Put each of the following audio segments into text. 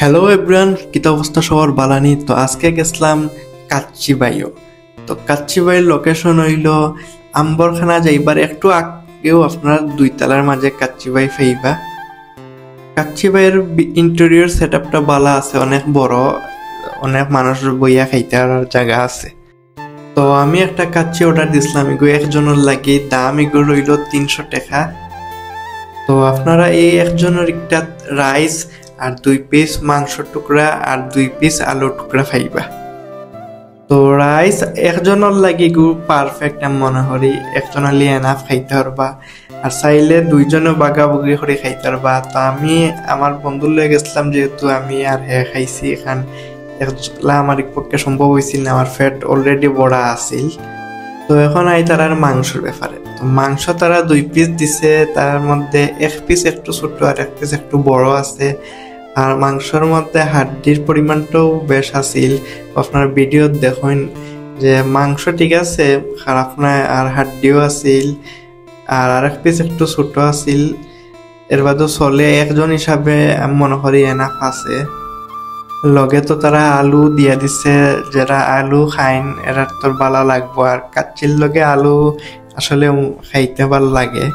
Hello everyone, কি অবস্থা সবার বালানি। তো আজকে গেছিলাম কাচ্চিবাইও। তো কাচ্চিবাইয়ের লোকেশন হইল আম্বরখানা যাইবার একটু আগেও আপনার দুই তালার মাঝে কাচ্চিবাই ফাইবা। কাচ্চিবাইয়ের ইন্টেরিয়র সেট আপটা বালা আছে, অনেক বড়, অনেক মানুষ বইয়া খাইতে জায়গা আছে। তো আমি একটা কাচ্চি অর্ডার দিছিলাম, এগো একজনের লাগে দাম এগো রইল 300 টাকা। তো আপনারা এই একজনের একটা রাইস আর 2 পিস মাংস টুকরা আর 2 পিস আলুর টুকরা খাইবা। তো রাইস একজনের লাগি গু পারফেক্ট আমি মনে করি, একজনের লিয়ে এনাফ খাইতে পারবা, আর চাইলে দুইজনে বাগাবগি করে খাইতে পারবা। তো আমি আমার বন্ধুর লয়ে গেছিলাম, যেহেতু আমি আর খাইছি এখান একলা আমার পক্ষে সম্ভব হয়েছিল না, আমার ফ্যাট অলরেডি বড়া আছিল। তো এখন আই তারার মাংসের ব্যাপারে। তো মাংস তারা 2 পিস দিছে, তার মধ্যে 1 পিস একটু ছোট আর 1 পিস একটু বড় আছে। আর মাংসের মধ্যে হাড্ডির পরিমাণটাও বেশ আছিল। আপনার ভিডিও দেখুন যে মাংস ঠিক আছে, খারাপ না, আর হাড্ডিও আছিল, আর আরেক পিস একটু ছোট আছিল। এর বাদেও চলে, একজন হিসাবে আমি মনে করি এনাফ আছে। লগে তো তারা আলু দিয়া দিছে, যারা আলু খাইন এরা তোর ভালো লাগবো। আর কাচ্চির লগে আলু আসলে খাইতে ভালো লাগে।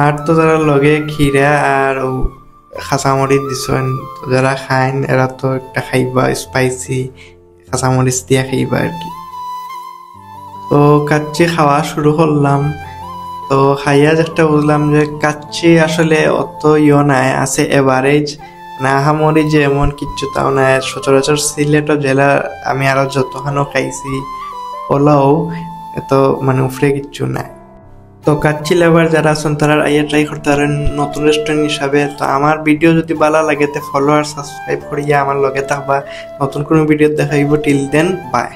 আর তো তারা লগে খিরা আর কাঁচামরিচ দিছেন, তো যারা খাইন এরা তো একটা খাইবা স্পাইসি কাঁচামরিচ দিয়া খাইবা আর কি। তো কাচ্চি খাওয়া শুরু করলাম। তো খাইয়া যেটা বুঝলাম যে কাচ্চি আসলে অত নাই, আছে এভারেজ, না আহামরি যে এমন কিচ্ছু তাও নাই। সচরাচর সিলেট জেলা আমি আরো যতখানো খাইছি ওলাও এত মানে উফরে কিচ্ছু নাই। তো কাচ্চি লেবার যারা আছেন তারা আইয়া ট্রাই করতে পারেন নতুন রেস্টুরেন্ট হিসাবে। তো আমার ভিডিও যদি ভালো লাগে তো ফলো আর সাবস্ক্রাইব করিয়া আমার লগে থাকবা। নতুন কোনো ভিডিও দেখাইব। Till then by.